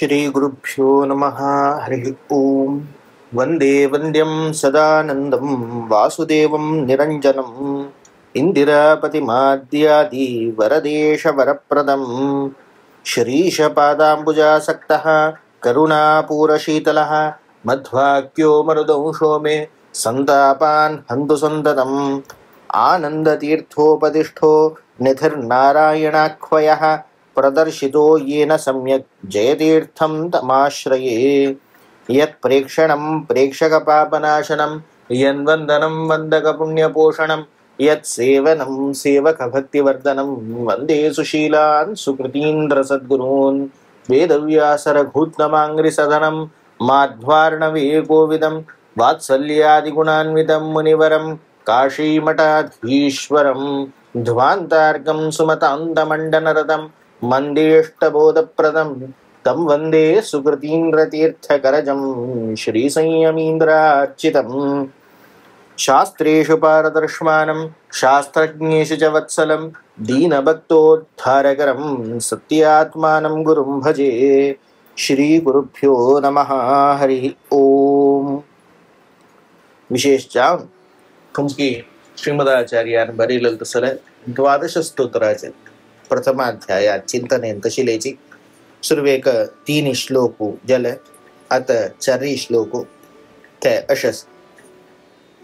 श्री गुरुभ्यो नमः। हरि ओम। वंदे वंद्यं सदानंदं वासुदेवं निरंजनम् इंदिरापतिमाद्यादि वरदेश वरप्रदं श्रीशपादाम्बुजासक्तः करुणापूरशीतलः मध्वाक्यो मरुदंशो मे संतापान् हन्तु सन्ततम् आनन्दतीर्थोपदिष्ठो निधिर्नारायणाख्वयः प्रदर्शितो येन सम्यक् जयतीर्थं तमाश्रये। यत्प्रेक्षणं प्रेक्षकपापनाशनं यन्वन्दनं वन्दकपुण्यपोषणं यत्सेवनं सेवकभक्तिवर्धनं वन्दे सुशीलान् सुकृतीन्द्रसद्गुरून् वेदव्यासरघूत्तमाङ्घ्रिसदनं माध्वार्णवेकोविदं वात्सल्यादिगुणान्वितं मुनिवरं काशीमठाधीश्वरं ध्वान्तार्कं सुमतान्तमण्डनरतं मन्देष्टबोधप्रदं तं वन्दे सुकृतीन्द्रतीर्थकरजं श्रीसंयमीन्द्रार्चितम्। शास्त्रेषु पारदर्शमानं शास्त्रज्ञेषु च वत्सलं दीनभक्तोद्धारकरं सत्यात्मानं गुरुं भजे। श्रीगुरुभ्यो नमः। हरि ओम। विशेषच्या तुमची श्रीमदाचार्यान बरेलेलं तसलं द्वादश स्तोत्राचे प्रथमाध्यायात चिंतनेन शिलेची सुर्वेक 3 श्लोकु जल अत 4 श्लोकु ते अशस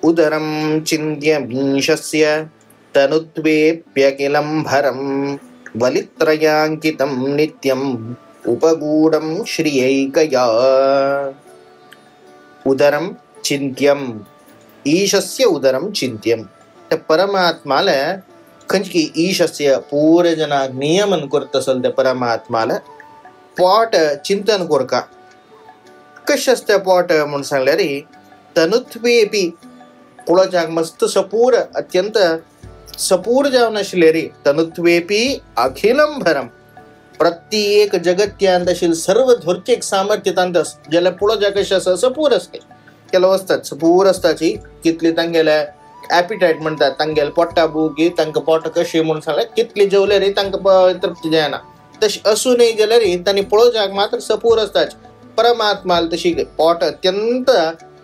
उदरं चिन्त्य मीशस्य तनुत्वेप्यखिलं भरं वलित्रयाङ्कितं नित्यम् उपगूढं श्रियैकया। उदरं चिन्त्यम ईशस्य उदरं चिन्त्यम त्या परमात्माला खंचकी ईशस्य पूरजना नियमन करत असेल त्या परमात्माला पोट चिंतन कोरका कशस त्या पोट म्हणून सांगल्या रे तनुत्वेपी कुळाच्या मस्त सपूर अत्यंत सपूर जावन आशिल्ले रे तनुत्वेपी अखिलम भरम प्रत्येक जगत्यांतशील सर्व धोरचेक सामर्थ्य तांतस ज्याला पुळाच्या कशा सपूर असते केलो असतात सपूर असताची कितली तांगेला ॲपिटाईट म्हणतात तांगेला पोट्टा बुकी तांकां पोट कशी म्हणून सांगले कितली जेवले रे तांकां तृप्ती जायना तशी असूनही गेले रे तांणी पळोवच्याक मात्र सपूर असताच परमात्माला तशी पोट अत्यंत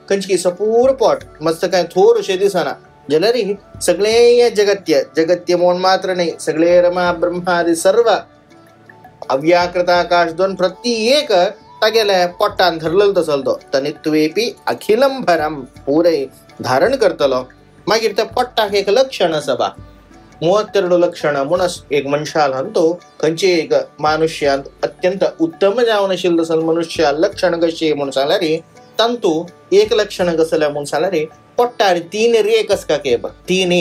खंयची सपूर पोट मस्त काय थोर अशें दिसना जाल्यार रे सगळे जगत्य म्हणून मात्र नाही सगळे रमा ब्रह्मादी सर्व अव्याकृत आकाश दोन प्रत्येक तागेल्या पोट्टान धरलेलो तसलो तो तनित्वेपी अखिलम भरम पुरे धारण करतलो। मागीर त्या पोट्टाक एक लक्षण आसा बा 32 लक्षण म्हणून एक मनशाल तो खंयचे एक मनुष्यान अत्यंत उत्तम जावन आशिल्लो तसलो मनुष्या लक्षण कशी म्हणून सांगल्यार रे तंतू एक लक्षण कसल्या म्हणून सांगल्यार रे पोट्टार 3 रेख असका के बा 3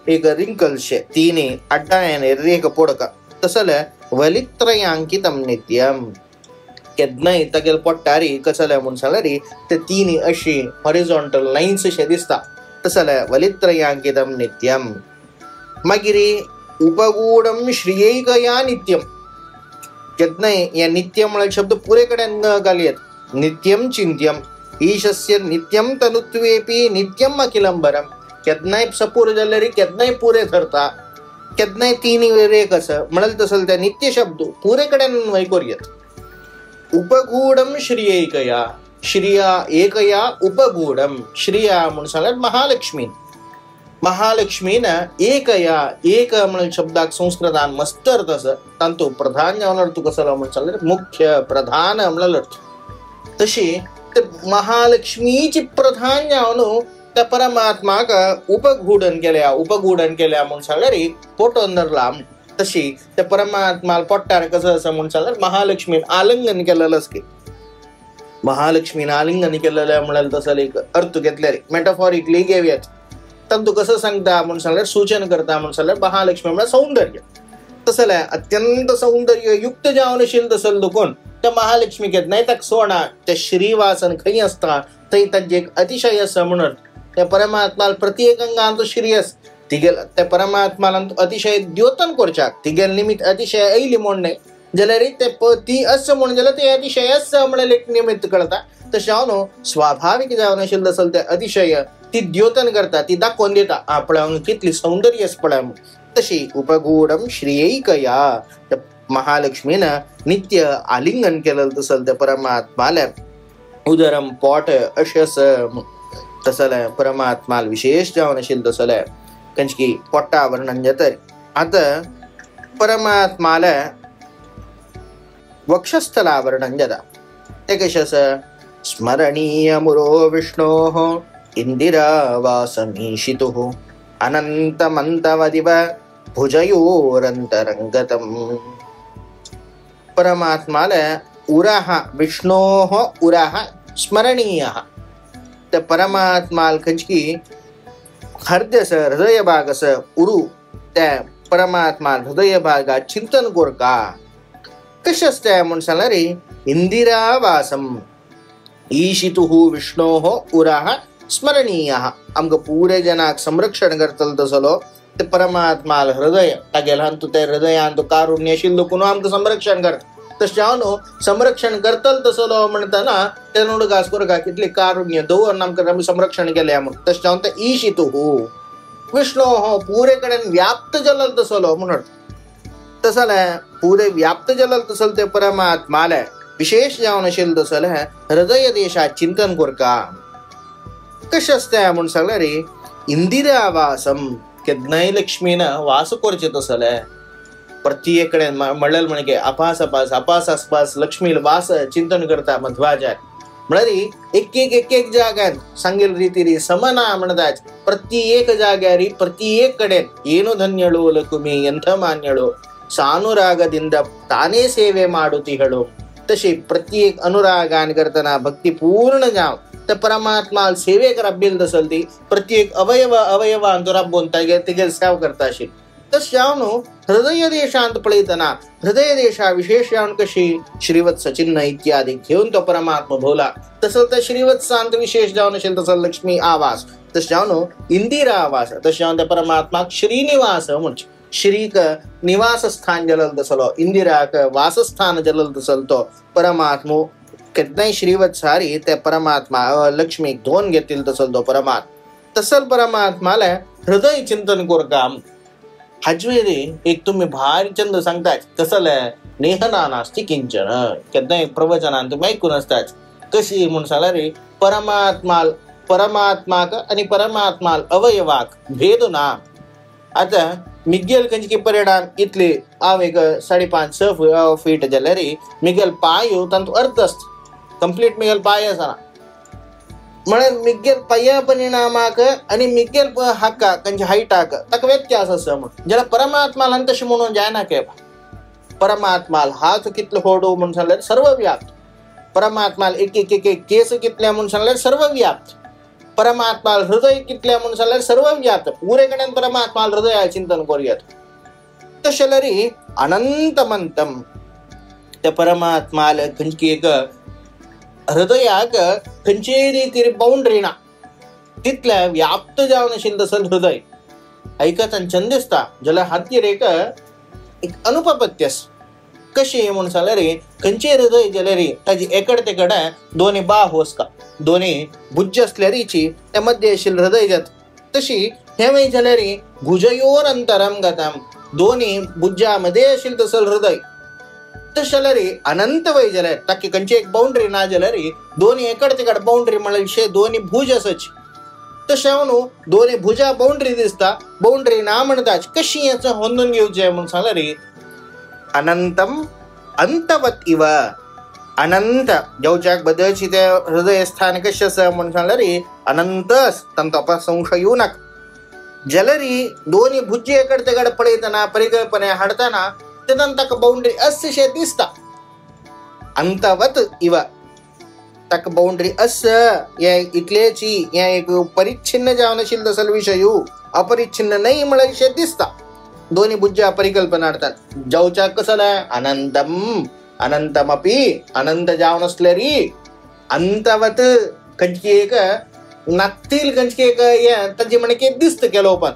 एक रिंकल्स 3 अड्डायाने रेख पोडका तसले वलित्रयांकितम नित्यम केदनाय तागेल पोट्टारी कसले म्हणून सांगल्यार रे ते 3 अशी हॉरिझॉन्टल लाईन्स अशे दिसता तसले वलित्रयांकितम नित्यम। मागीर उपगूढम श्रियैकया नित्यम केदनाय या नित्यम म्हळ्यार शब्द पुरे कडेन घालयेत नित्यम चिंत्यम ईशस्य नित्यम तनुत्वेपी नित्यम अखिलम भरम केदनाय सपूर जाल्यार रे केदनाय पुरे धरता केदनाय 3 रेख आसा म्हळ्यार तसले त्या नित्य शब्द पुरे कडेन वय करूयेत। उपगूढम श्रियैकया श्रिया एकया उपगूढम श्रिया म्हणून सांगल्यार महालक्ष्मीन एकया एक म्हणून शब्दाक संस्कृतान मस्त अर्थ आसा तांतू प्रधान जावन अर्थ कसलो म्हणून सांगल्यार मुख्य प्रधान म्हणल्यार अर्थ तशी ते महालक्ष्मीची प्रधान जावन त्या परमात्माक उपगूढन केल्या म्हणून सांगल्यार पोटोन धरला तशी त्या परमात्माला पोट्टार कसं असं म्हणून सांगल्यार महालक्ष्मीन आलिंगन केलेलं असते महालक्ष्मीन आलिंगन केलेलं म्हणाल तसं एक अर्थ घेतल्यार मेटाफॉरिकली घेवयात तंतू कसं सांगता म्हणून सांगल्यार सूचन करता म्हणून सांगल्यार महालक्ष्मी म्हणजे सौंदर्य तसले अत्यंत सौंदर्य युक्त जावन आशिल्लो तसलो कोण त्या महालक्ष्मी घेत नाही ताका सोडा त्या श्रीवासन खंय असता थंय तांचे एक अतिशय आसा म्हणून त्या परमात्माला प्रत्येक अंगांचो श्री आसा तिगेल त्या परमात्माला अतिशय द्योतन करच्याक तिगेल निमित्त अतिशय ऐली म्हण नाही जाल्यार ते ती असं म्हणून जाल्यार ते अतिशय असं म्हणाल एक निमित्त कळता तशें हांव न्हू स्वाभाविक जावन आशिल्लो आसलो ते अतिशय ती द्योतन करता ती दाखोवन दिता आपल्या कितली सौंदर्य आसा पळय तशी उपगूढम श्रियैकया महालक्ष्मीनं नित्य आलिंगन केलं तसं त्या परमात्माला उदरम पोट अशस तसलं परमात्माला विशेष जाऊन असेल तसलं कंचकी पोटा वर्णन जात. आता परमात्माला वक्षस्थला वर्णन जाता ते कशस स्मरणीय मुरो विष्णोः इंदिरावासमीशितुः अनंतमंतवदिव भुजयोरंतरंगतम. परमात्माला उराह विष्णोः उराह स्मरणीयः त्या परमात्माला खंचकी हृदयस हृदय भागस उरु त्या परमात्मा हृदय भागात चिंतन कोरका कशस त्या म्हणून सांगला रे इंदिरावासम ईशितुः विष्णोः उराह स्मरणीयः. आमक पुरे जनाक संरक्षण करतल तसलो ते परमात्माला हृदय टागेला तू त्या हृदयान तो कारुण्यशील दुखून आमक संरक्षण कर तशावनो संरक्षण करतल तसलो म्हणताना ते नोडगास कोरगा कितले कारुण्य दो आमक आम्ही संरक्षण केले म्हणून तशावन ते ईशितुः विष्णोः पुरे कडेन व्याप्त जलल तसलो म्हणून तसला पुरे व्याप्त जलल तसल ते परमात्माला विशेष जावन असेल तसल हृदय देशात चिंतन कोरका कशस त्या म्हणून सांगला रे इंदिरावासम केदनाय लक्ष्मीनं वास कोरचे तसल प्रत्येकडे म्हणलं म्हणजे अपास अपास लक्ष्मीला वास चिंतन करता मध्वाचार म्हणारी एक जाग्यात सांगेल रीती समना म्हणतात प्रत्येक जाग्यारी प्रत्येक कಡೆ ಏನು ಧನ್ಯಳು ಲಕುಮಿ ಎಂಥ ಮಾನ್ಯಳು ಸಾನುರಾಗದಿಂದ ತಾನೇ ಸೇವೆ ಮಾಡುತ್ತಿಹಳು. तशी प्रत्येक अनुरागान करताना भक्ती पूर्ण जाव तर परमात्मा सेवे कराबील तसल ती प्रत्येक अवयवांत राबून तिगे सेव करता असेल तस जावनो हृदय देशांत पळयतना हृदय देशा विशेष जावन कशी श्रीवत्स चिन्ह इत्यादी घेऊन तो परमात्मा भोवला तसं तर श्रीवत्सांत विशेष जावन असेल तसं लक्ष्मी आवास तस जावनो इंदिरा आवास तस जावन त्या परमात्मा श्रीनिवास म्हणजे श्रीक निवास स्थान जलल तसलो इंदिराक वासस्थान जलल तसल तो परमात्मो कितनाय श्रीवत्सारी त्या परमात्मा लक्ष्मी दोन घेतील तसल तो परमात्मा तसल परमात्माला हृदय चिंतन कोरका हजवेरी एक तुम्ही भारी चंद सांगताच तसल नेहना नास्ती किंचन केदनाय प्रवचनान तुम्ही ऐकून असताच कशी म्हणून सांगला रे परमात्माक आणि परमात्माल अवयवाक भेद ना. आता मिगेल कंचकी परिणाम इतले आव एक 5.5-6 फीट जाल्यार मिगेल पाय तांतू अर्थ असत कंप्लीट मिगेल पाय असा म्हणून मिगेल पाया परिणामाक आणि मिगेल हाका कंचे हायटाक ताका व्यत्यास आसा म्हणून ज्याला परमात्माला तशें म्हणून जायना के परमात्माल हात कितलो होडो म्हणून सांगल्यार सर्व व्याप्त परमात्माल एक केस कितल्या म्हणून सांगल्यार सर्व व्याप्त परमात्मा हृदय कितल्या म्हणून सांगल्यार सर्व व्याप्त पुरे कडेन परमात्मा हृदया चिंतन करूयात तशेलरी अनंतमंतम त्या परमात्माला खंयची एक हृदयाक खंयचे रीती बाउंड्री ना तितल्या व्याप्त जावन असेल तसं हृदय ऐकत छंद दिसता जाल्यार हातीर एक अनुपपत्यस कशी म्हणून सांगल्यार खंयचे हृदय जाल्यार ताजी एकड तेकड दोन्ही बाह वसका दोन्ही भुज असल्यारीची त्या मध्ये असेल हृदय जात तशी हे वय जाल्यार भुजयोर अंतरम गतम दोन्ही भुजामध्ये असेल तसं हृदय तशेल्यार अनंत वय जाल्यार ताकी खंयची एक बाउंड्री ना जाल्यार दोन्ही एकड तेकड बाउंड्री म्हणल्यार विषय दोन्ही भुज आसच तशें न्हू दोन्ही भुजा बाउंड्री दिसता बाउंड्री ना म्हणटाच कशी याचं होंदून घेवचें म्हणून सांगल्यार अनंतम अंतवत इव अनंत जेवच्याक बदलची ते हृदय स्थान कशें आसा म्हणून सांगल्यार अनंत तांचो संशय येवं नाका जाल्यार दोन्ही भुजी एकड तेकड पळयतना परिकल्पने हाडतना तेन्ना ताका बाउंड्री अशें दिसता अंतवत इव ताका बाउंड्री हे इतलेची हे एक परिच्छिन्न जावन आशिल्लो तसलो विशय अपरिच्छिन्न नाही म्हळ्यार विशय दिसता दोन्ही भुजा परिकल्पना हाडतात जावच्याक कसो अनंतम अनंतमपि अनंत जावन असल्यार अंतवत खंयची एक नागतील खंयची एक ताची म्हणजे दिसत केलो पण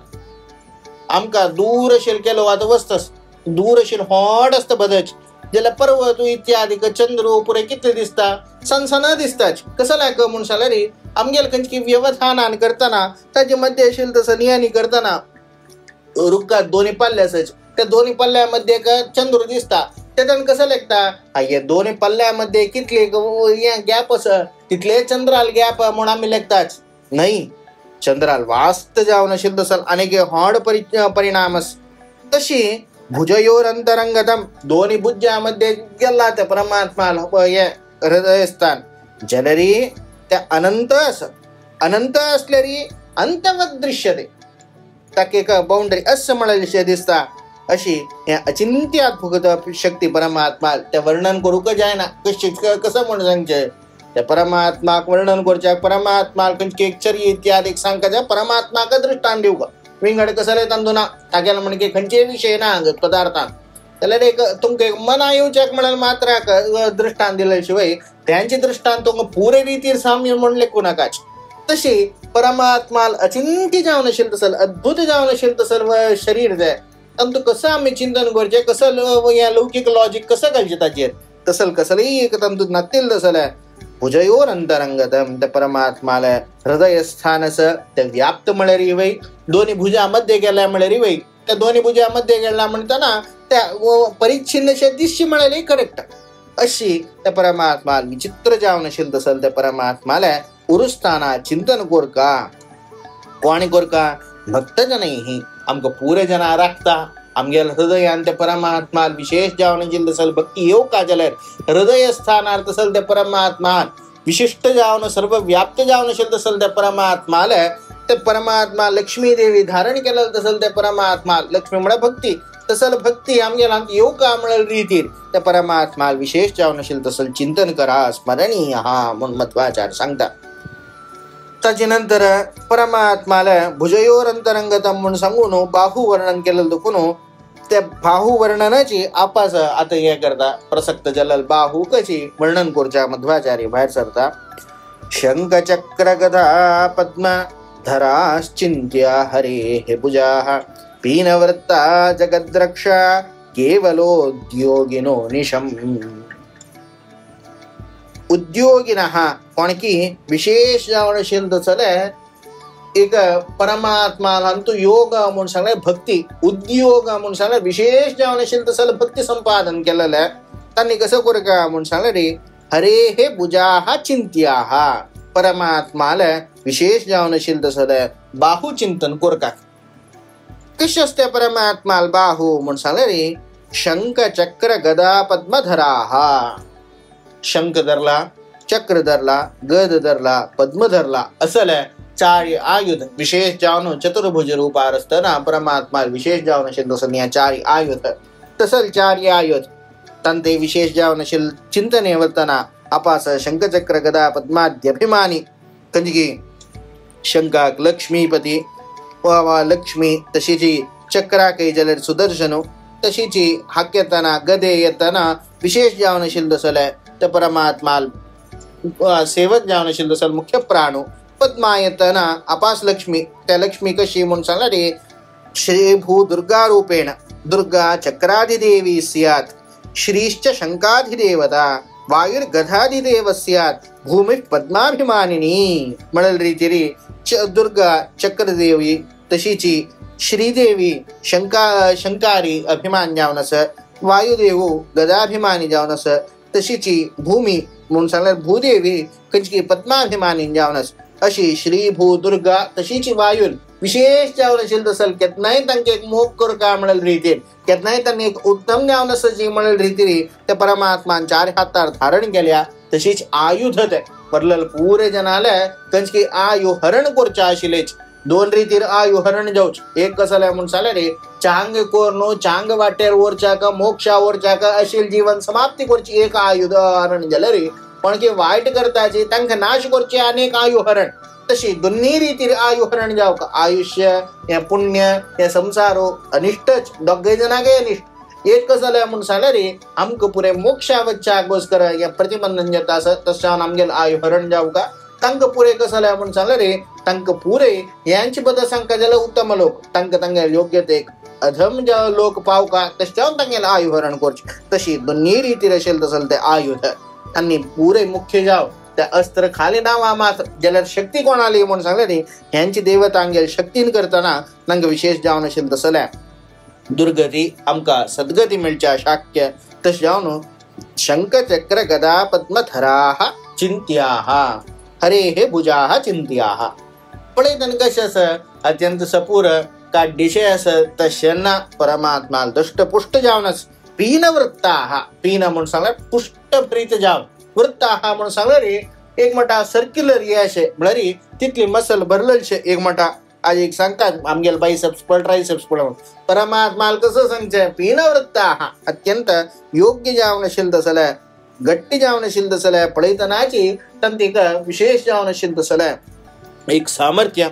आमकां दूर अशेल केलो आतां वस्तस दूर अशेल व्हड आसता बदच जाल्यार पर्वत इत्यादी चंद्र पुरे कितले दिसता सनसना दिसताच कसो लायक म्हणून सांगल्यार आमगेल खंयची व्यवधानान करतना ताचे मध्ये अशेल तसं नियानी करतना रुखात दोन्ही पल्ले आसच त्या दोन्ही पल्ल्या मध्ये एक चंद्र दिसता त्याच्यानं कसं लेखता हे दोन्ही पल्ल्यामध्ये कितले गॅप अस तिथले चंद्राल गॅप म्हणून आम्ही लेखताच नाही. चंद्राल वास्त जावन असेल तसं अनेक हॉड परिणाम तशी भुजयोर अंतरंगतम दोन्ही भुजामध्ये गेला त्या परमात्माला हृदयस्थान जलरी त्या अनंत असलेली अंतवत दृश्यते ताक एक बाउंड्री असं म्हणायला दिसता. अशी या अचिंत्यात शक्ती परमात्मा त्या वर्णन करू का जाय ना कसं म्हणून सांगचे त्या परमात्माक वर्णन करच्या परमात्मा चरी इत्यादी सांगायच्या परमात्मा का दृष्टांत देऊ का विंगड कसं तांदू ना टाक्याला म्हणजे खंयचे विषय ना पदार्थां त्याला एक तुमके मना येऊच्या म्हणाल मात्र दृष्टांत दिल्याशिवाय त्यांचे दृष्टांत तुमक पुरे रीतीर साम्य म्हणले कुणाकाच. तशी परमात्मा अचिंत्य जावन असेल तसल अद्भुत जावन असेल तसल शरीर जाय तू कसं आम्ही चिंतन करचे कसं या लौकिक लॉजिक कसं घालचे ताचेर तसल कसलही एक तंतू नसतील तसल भुजयोर अंतरंगतम त्या परमात्माला हृदयस्थानस त्या व्याप्त म्हळेरी वै दोन्ही भुजामध्ये गेल्या म्हळेरी वै त्या दोन्ही भुजामध्ये गेला म्हणताना त्या परिच्छिन्न दिसची म्हणाली करेक्ट. अशी त्या परमात्मा विचित्र जावन असेल तसल त्या परमात्माला उरुस्थाना चिंतन कोरका कोणी कोरका भक्तजनही आमक पुरे जना राखता आमगे हृदयान त्या परमात्मा विशेष जावन असेल तसल भक्ती येऊ का जाल्यार हृदय स्थानार्थ असेल त्या परमात्मा विशिष्ट जावन सर्व व्याप्त जावन असेल तसल त्या परमात्माला ते परमात्मा लक्ष्मी देवी धारण केलं तसल त्या परमात्मा लक्ष्मी म्हणा भक्ती तसल भक्ती आमगेला येऊ का म्हणल रीतीर त्या परमात्मा विशेष जावन असेल तसल चिंतन करा स्मरणीय हा म्हणून महत्वाचार सांगता. त्याच्यानंतर परमात्माला भुजयोर अंतरंगतम म्हणून सांगून बाहू वर्णन केलेलं दुखून त्या बाहू वर्णनाची आपास आता हे करता प्रसक्त जलल बाहू कशी वर्णन करच्या मध्वाचार्य बाहेर सरता. शंख चक्र गदा पद्म धराश्चिंत्या हरे हे भुजा पीनवृत्ता जगद्रक्षा केवलोद्योगिनो निशम. उद्योगिनः कोणकी विशेष जावन असेल तसले एक परमात्मा तू योग म्हणून सांगले भक्ती उद्योग म्हणून सांगले विशेष जावन असेल तसले भक्ती संपादन केलेलं त्यांनी कसं करू का म्हणून सांगले रे हरे हे भुजा चिंत्या परमात्माला विशेष जावन असेल तसले बाहू चिंतन कोरका कशी असते परमात्मा बाहू म्हणून सांगले रे शंख चक्र गदा पद्मधरा शंख धरला चक्र धरला गद धरला पद्म धरला असल चार आयुध विशेष जावन चतुर्भुज रूपार असताना परमात्मा विशेष जावन असेल तसं या चार आयुध तसल चार आयुध तंते विशेष जावन असेल चिंतने वर्तना अपास शंख चक्र गदा पद्माद्यभिमानी कंजगी शंकाक लक्ष्मीपती लक्ष्मी तशीची चक्रा काही जलर सुदर्शनो तशीची हाक येताना गदे येताना विशेष जावन असेल तसल त्या परमात्मा सेवक जावन असेल तसल मुख्य प्राणू पद्मा येताना अपास लक्ष्मी त्या लक्ष्मी कशी म्हणून सांगला रे श्री भू दुर्गा रूपेण दुर्गा चक्राधिदेवी स्यात् श्रीश्च शंकाधिदेवता वायुर्गधाधिदेव स्यात् भूमि पद्माभिमानिनी म्हणल रीती दुर्गा चक्रदेवी तशीची श्रीदेवी शंकारी अभिमान जावनस वायुदेवो गदाभिमानी जावनस तशीची भूमी म्हणून सांगल्यार भूदेवी कंचकी पद्माभिमानी जावनस अशी श्री भू दुर्गा तशीची वायून विशेष जावन असेल तसल केतनाय तांके एक मोग कर का म्हणल रीतीर केतनाय त्यांनी एक उत्तम जावन जी म्हणल रीतीरी त्या परमात्मान चार हातार धारण केल्या तशीच आयुध ते परलल पुरे जनाले कंचकी आयु हरण करच्या आशिलेच दोन रीतीर आयु हरण जाऊच एक कसले म्हणून सांगले रे चांग कोरनो चांग वाटेर वरच्या का मोक्षा वरच्या का अशील जीवन समाप्ती करची एक आयुध हरण झालं रे पण की वाईट करताची तांका नाश करचे अनेक आयु हरण तशी दोन्ही रीतीर आयु हरण जाव का आयुष्य या पुण्य या संसारो अनिष्टच दोघे जनागे अनिष्ट एक कसं म्हणून सांगले रे आमक पुरे मोक्षा वच्चा गोस्कर या प्रतिबंधन जाता तशा आमगेल आयु हरण जाव का तंक पुरे कसं म्हणून सांगले रे तंक पुरे यांची बद्दल सांगता झालं उत्तम लोक तंक तंगे योग्य ते अधम लोक पाव का तशा तंगेला आयु हरण करचे तशी दोन्ही रीती असेल तसल ते आयुध त्यांनी पुरे मुख्य जाव त्या अस्त्र खाली नावा मात्र ज्याला शक्ती कोण आली म्हणून सांगले रे यांची देवता अंगेल शक्तीन करताना तंग विशेष जावन असेल तसल्या दुर्गती आमका सद्गती मिळच्या शाक्य तश जावन शंखचक्र गदा पद्मधराः चिंत्याः हरेः भुजाः चिंत्याः. पळयतना कशें आसा, अत्यंत सपूर काड्डीशें आसा तशेंना परमात्मा दष्टपुष्ट जावनच पीनवृत्ताः. पीन म्हणून सांगल्यार पुष्ट भरीत जावन, वृत्ताः म्हणून सांगल्यार एक म्हणटा सर्क्युलर हे अशें म्हळ्यार तितली मसल भरलेलशें. एक म्हणटा आज एक सांगतात आमगेल बायसेप्स पळ ट्रायसेप्स पळोवन परमात्माल कसं सांगचें पीनवृत्ताः. अत्यंत योग्य जावन आशिल्लें तसलें, गट्टी जावन आशिल्लें तसलें, पळयतनाची तांतीक विशेष जावन आशिल्लें तसलें एक सामर्थ्य.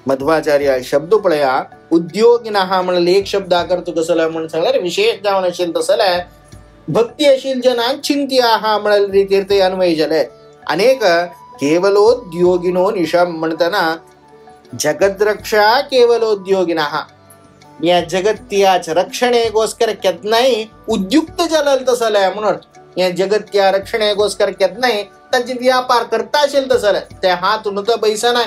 मध्वाचार्य शब्द पळया, उद्योगिनः म्हणलें एक शब्द करता कसले म्हणून सांगल्यार विशेष जावन आशिल्लें तसलें भक्ती आशिल्ल्या जनांक चिंत्याः म्हणलेल्या रितीर ते अन्वय जाले. अनेक केवलोद्योगिनो निशम म्हणतना जगद्रक्षा केवलोद्योगिनः या जगत्याच्या रक्षणेಗೋಸ್ಕರ केदनाय उद्युक्त जालेले तसले म्हणून या जगत्या रक्षणेಗೋಸ್ಕರ केदनाय तांचे व्यापार करता आशिल्ले तसले ते हात नुत बैसना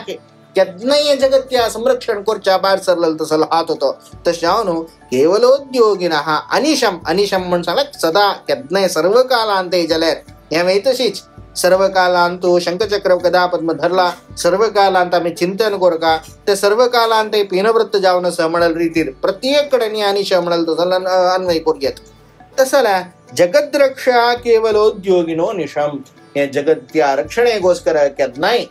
केदनाय जगत्या संरक्षण करच्या भायर सरलेलो तसलो हात होतो. तशें जावन केवलोद्योगिनः अनिशम. अनिशम म्हणून सांगल्यार सदा केदनाय सर्व कालांत जाल्यार हे मागीर तशीच सर्व कालांत शंखचक्र गदा पद्म धरला, सर्व कालांत आम्ही चिंतन करका, ते सर्व कालांत पीनवृत्त जावन आसा म्हणल रितीर प्रत्येक कडेन अनिशा म्हणल तसलो अन्वय करूयात. तसल्या जगद्रक्षा केवलोद्योगिनो निशम हे जगत्या रक्षणेಗೋಸ್ಕರ केदनाय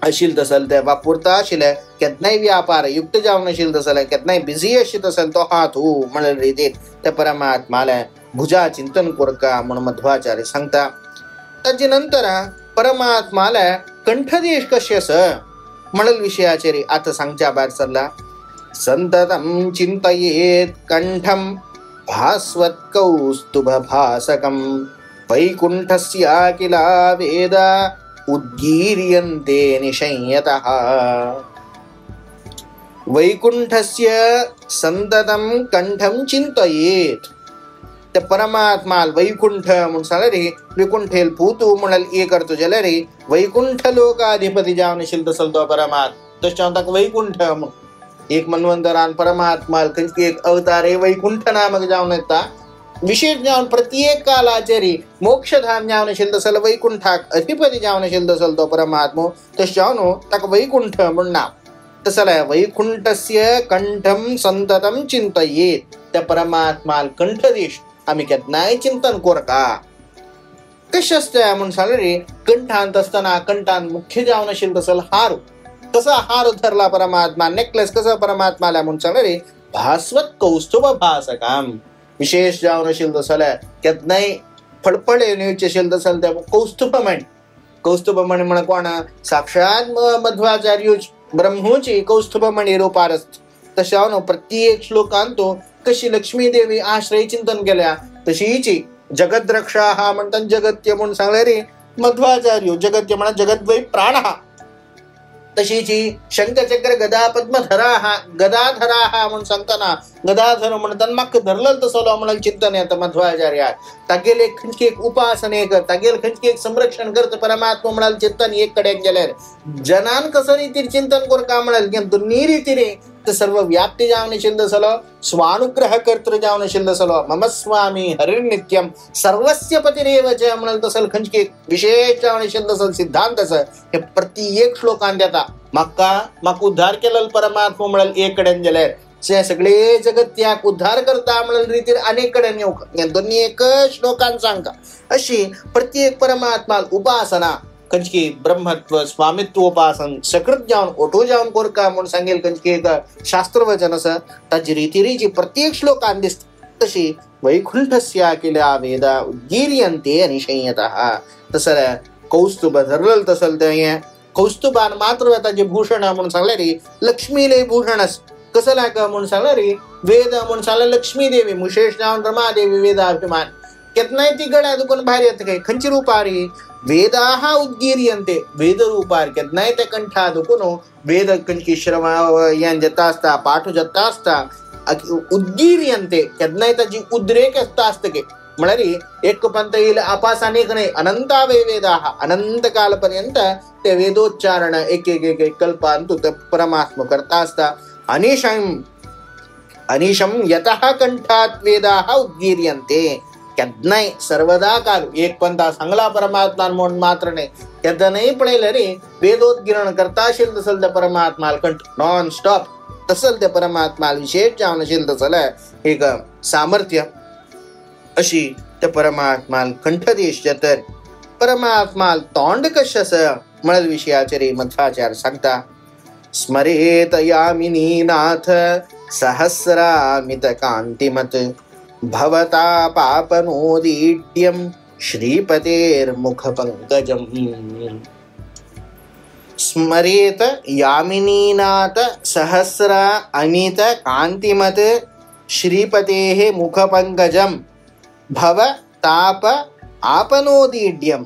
आशिल्लें तसलें ते वापुरता आशिल्लें, केदनाय व्यापार युक्त जावन आशिल्लें तसलें, केदनाय बिजी आशिल्लें तसलें तो हात म्हणल रितीर ते परमात्माले भुजा चिंतन करका म्हणून मध्वाचार्य सांगता. ताचे नंतर परमात्माला कंठदेश कशें आसा म्हणल विशयाचेर आतां सांगच्या भायर सरला. संततम चिंतयेत कंठम भास्वत कौस्तुभ भासकम वैकुंठस्य किला वेद उद्गीर्यन्ते निशयतः. वैकुंठस्य संततम कंठम चिंतयेत ते परमात्मा वैकुंठ म्हणून सांगल्यार वैकुंठेल पूतू म्हणल एक अर्थ जाल्यार वैकुंठ लोकाधिपती जावन आशिल्लो तसलो तो परमात्मा. तशें ताका वैकुंठ म्हणून एक मन्वंतरान परमात्माल खंयची एक अवतार वैकुंठ नामक जावन येता. विशेष जावन प्रत्येक कालाचेर मोक्षधाम जावन आशिल्लो तसलो वैकुंठाक अधिपती जावन आशिल्लो तसलो तो परमात्मा. तशें जावन ताका वैकुंठ म्हणून नांव. तसले वैकुंठस्य कंठम संततम चिंतयेत त्या परमात्माल कंठदेश आम्ही केदनाय चिंतन करता. कशें आसता म्हणून सांगल्यार कंठांत आसतना कंठांत मुख्य जावन आशिल्लो तसलो हार, कसा हार धरला परमात्मा, नेकलेस कसा परमात्माला म्हणून सांगल्यार भास्वत कौस्तुभ भासकाम विशेष जावन आशिल्लो तसले केदनाय फळफळे न्यूचे आशिल्लो तसले ते कौस्तुभमणी. कौस्तुभमणी म्हण कोण साक्षात मध्वाचार्यूच ब्रह्मूची कौस्तुभमणी रूपार आसता. तशें हांव प्रत्येक श्लोकांत कशी लक्ष्मी देवी आश्रय चिंतन केल्या तशीची जगद्रक्षा हा म्हणटा जगत्य म्हणून सांगल्यार मध्वाचार्य जगत्य म्हणा जगद्वै प्राण हा. तशीची शंखचक्र गदा पद्मधरा हा गदाधरा हा म्हणून सांगताना गदाधर म्हणताना म्हाका धरलेलो तसलो म्हणून चिंतन येता मध्वाचार्या. तागेल एक खंयची एक उपासनेक तागेल खंयची एक संरक्षण करता परमात्मा म्हणाल चिंतन एक कडेन गेल्यार जनान कसं रितीर चिंतन करता म्हणाल दोन्ही रितीर ते सर्व व्याप्ती जावन आशिल्लो तसलो स्वानुग्रह कर्तृ जावन आशिल्लो तसलो मम स्वामी हरिर्नित्यम सर्वस्य पतिरेव च म्हणाल तसलो खंयची एक विशेष जावन आशिल्लो तसलो सिद्धांत आसा. हे प्रत्येक श्लोकांत येता. म्हाका उद्धार केलेलो परमात्मा म्हणाल एक कडेन गेल्यार जे सगळे जगत्याक उद्धार करता म्हणाल रितीर अनेक कडेन येवंक दोन्ही एक श्लोकांत सांगता. अशी प्रत्येक परमात्मा उपासना खंयची ब्रह्मत्व स्वामित्व उपासन सकृत जावन ओठो जावन करका म्हणून सांगेल खंयची एक शास्त्र वचन आसा. ताची रितीरीची प्रत्येक श्लोकांत दिसता. तशी वैकुंठस्य किला वेद उद्गीर्यन्ते निशयतः. तसले कौस्तुभ धरलेलो तसले ते कौस्तुभान मात्र ताचे भूषण म्हणून सांगल्यार लक्ष्मीले भूषण आसा. कसला का म्हणून सांगल्यार वेद म्हणून सांगल्यार लक्ष्मी देवी मुशेश जावन रमादेवी वेदाभिमान केदनाय ती गड्या दुखून भायर येता काय खंयची रुपारी वेदाः उद्गीर्यन्ते वेद रूपार केदनाय ते कंठा दुखून वेद खंयची श्रवण हें जाता आसता पाठ जाता आसता उद्गीर्यन्ते केदनाय ताची उद्रेक आसता गे म्हळ्यार एक पंत येईल आपासानेक न्हय अनंतावे वेदाः अनंत काल पर्यंत ते वेदोच्चारण एक एक एक कल्पांत ते परमात्मा करता आसता. अनिशम यतः कंठात वेदाः उद्गीर्यन्ते केदनाय सर्वदा काल एक पंथा सांगला परमात्मा म्हणून मात्र नाही केदनाय पळेल रे वेदोद्गिरण करता असेल तसल त्या परमात्माला कंठ नॉन स्टॉप तसल त्या परमात्माला विशेष जावन असेल तसल एक सामर्थ्य अशी त्या परमात्माला कंठदेश तर परमात्माला तोंड कशस मळल विषयाचे मध्वाचार्य सांगता स्मरेत यामिनी नाथ सहस्रामित कांतिमत भवता पापनोदीड्यम श्रीपतेर्मुख पंकजम स्मरेत यामिनीनाथ सहस्र अमित कांतिमत श्रीपतेः मुख पंकजम भव ताप आपनोदीड्यम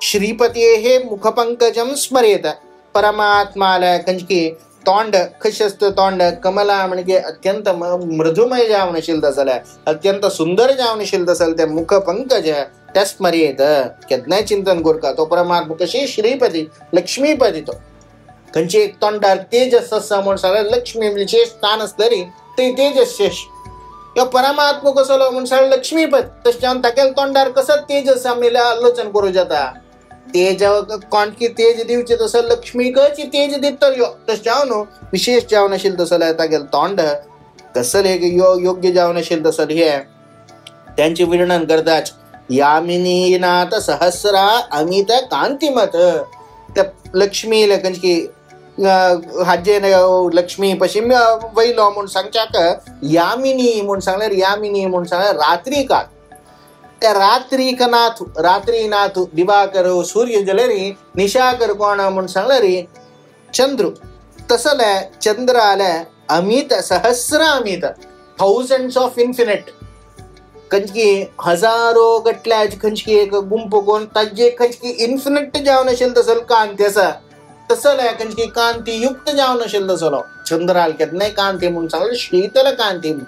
श्रीपतेः मुख पंकजम स्मरेत परमात्माला कंजकी तोंड कशें असतं तोंड कमला म्हणजे अत्यंत मृदुमय जावन आशिल्लें तसलें अत्यंत सुंदर जावन आशिल्लें तसलें तें मुख पंकज त्या स्मरेत केदनाय चिंतन करता तो परमात्मा कशी श्रीपती लक्ष्मीपती तो खंयची एक तोंडार तेजस आसा म्हूण सांगल्यार लक्ष्मी विशेष स्थान आसतली ते तेजस शेष किंवा परमात्मा कसलो म्हूण सांगल्यार लक्ष्मीपत तशें जावन तागेल्या तोंडार कसो तेजस आमी आलोचन करूं जाता तेज कोणकी तेज दिवचे तसं लक्ष्मीकची तेज दितल्यो तशें जावन विशेष जावन आशिल्लें तसलें तागेलें तोंड कसले योग्य जावन आशिल्लें तसलें हे त्यांचे वर्णन करताच यामिनीनाथ सहस्रा अमित कांतिमत त्या लक्ष्मीला खंयची हाजेन लक्ष्मी पश्चिम वयलो म्हूण सांगच्याक यामिनी म्हूण सांगल्यार यामिनी म्हूण सांगल्यार रात्री काळ त्या रात्रीनाथ दिवाकर सूर्य जलरी निशाकर कोण म्हूण सांगल्यार चंद्र तसले चंद्राले अमित सहस्र अमित थाउजंड्स ऑफ इन्फिनिट खंयची हजारो गटल्याची खंयची एक गुंप कोण ताजे खंयची इन्फिनिट जावन आशिल्लें तसलो कांती आसा तसले खंयची कांती युक्त जावन आशिल्लो तसलो चंद्राल केदनाय कांती म्हूण सांगल्यार शीतल कांती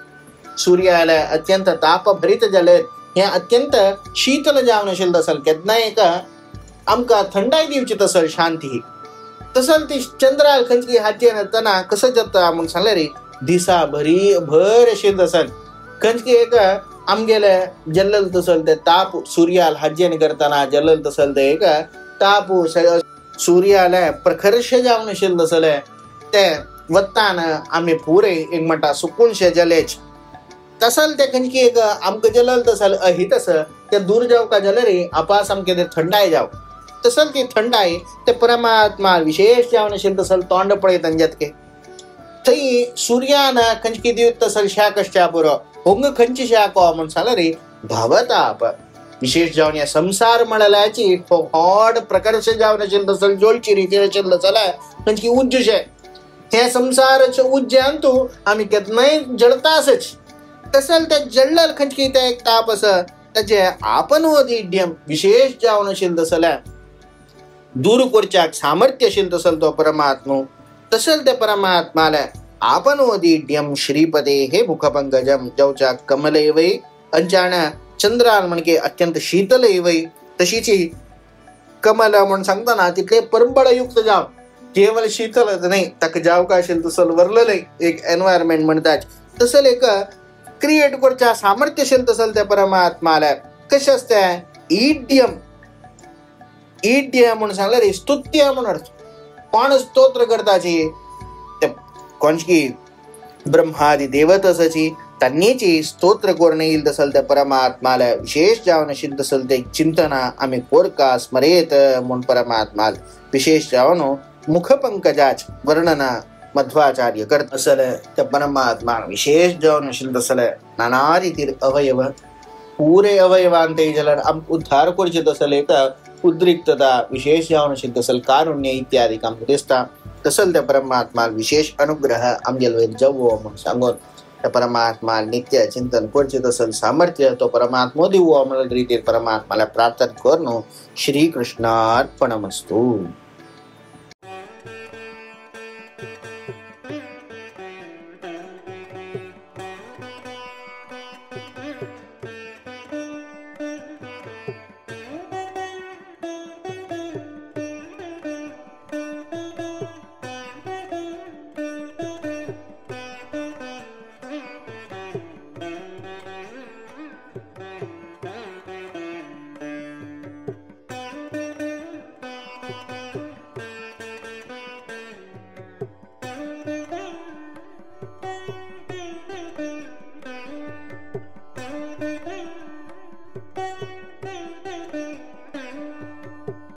सूर्याले अत्यंत तापभरीत जाले हे अत्यंत शीतल जावन आशिल्लें तसल केदनाय एक आमकां थंडाय दिवची तसल शांती तसल ती चंद्राल खंयची हातयेन येतना कसो जाता म्हूण सांगल्यार दिसा भर आशिल्ली तसल खंयची एक आमगेले जल्लल तसल ते ताप सूर्याल हातयेन करतना जल्लल तसल ते एक ताप सूर्याले प्रखरशे जावन आशिल्ले तसले ते वत्तान आमी पुरे एक म्हणटा सुकूनशे जलेच तसल ते खंयची एक आमकां जलल तसल अहित आसा ते दूर जावका जाल्यार आपास आमकां ते थंडाय जाव तसल ती थंडाय ते परमात्मा विशेष जावन आशिल्लें तसल तोंड पळयतना जेतके थंय सूर्यान खंयची दिवत तसल शाक आसच्या पुरो होंग खंयची शाक म्हूण सांगल्यार भवताप विशेष जावन ह्या संसार मळल्याची व्हड प्रकारचे जावन आशिल्लें तसल जोलची रिती आशिल्लो जाल्यार खंयची उज्जशे हे संसाराचे उज्ज्यान तूं आमी केदनाय जळतासच तसल त्या जळ्ळल खंयची ते एक ताप आसा ताचे आपनोदीड्यम विशेष जावन आशिल्लें तसल्या दूर करच्याक सामर्थ्य आशिल्लो तसल तो परमात्मा तसल ते परमात्माला आपनोदीड्यम श्रीपतेः मुखपंकजम जवच्या कमल एवय अंजाण चंद्राल म्हणजे अत्यंत शीतल एवय तशीची कमल म्हूण सांगतना तितले परंबळयुक्त जाव केवळ शीतलच नाही ताका जावका आशिल्लें तसल वरलेले एक एनवायरमेंट म्हणटात तसल एक क्रिएट करच्या सामर्थ्य आशिल्लें तसल त्या परमात्माला कशें आसता ईड्यम म्हणून सांगल्यार स्तुत्य म्हणून अर्थ कोण स्तोत्र करताची कोणची ब्रह्मादी देवताची त्यांनीची स्तोत्र करून येईल तसल त्या परमात्माला विशेष जावन आशिल्लें तसल ते चिंतना आमी कोरका स्मरेत म्हूण परमात्माल विशेष जावन मुखपंकजाच वर्णना मध्वाचार्य करत असले त्या परमात्मा विशेष जावन आशिल्लें तसले नाना रितीर अवयव पुरे अवयवान ते जाल्यार आमकां उद्धार करचे तसले एक उद्रिक्तता विशेष जावन आशिल्लें तसल कारुण्य इत्यादी आमकां दिसता तसल त्या परमात्मा विशेष अनुग्रह आमगेलो जवो म्हूण सांगून त्या परमात्मा नित्य चिंतन करचे तसल सामर्थ्य तो परमात्मा दिवो म्हणून रितीर परमात्माला प्रार्थना करून श्री कृष्णार्पणमस्तु।